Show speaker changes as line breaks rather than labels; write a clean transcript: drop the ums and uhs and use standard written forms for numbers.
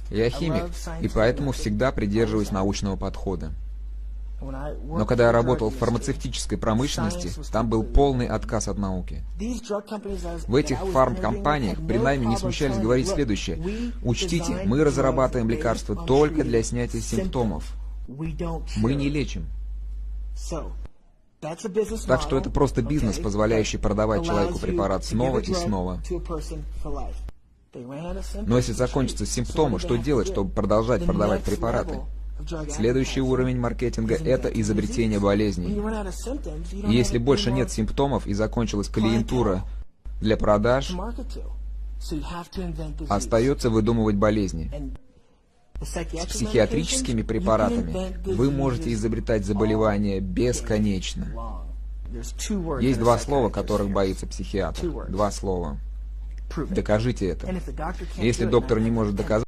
Я химик, и поэтому всегда придерживаюсь научного подхода. Но когда я работал в фармацевтической промышленности, там был полный отказ от науки. В этих фармкомпаниях при нами не смущались говорить следующее: учтите, мы разрабатываем лекарства только для снятия симптомов. Мы не лечим. Так что это просто бизнес, позволяющий продавать человеку препарат снова и снова. Но если закончатся симптомы, что делать, чтобы продолжать продавать препараты? Следующий уровень маркетинга – это изобретение болезней. И если больше нет симптомов и закончилась клиентура для продаж, остается выдумывать болезни. С психиатрическими препаратами вы можете изобретать заболевания бесконечно. Есть два слова, которых боится психиатр. Два слова. Докажите это. Если доктор не может доказать,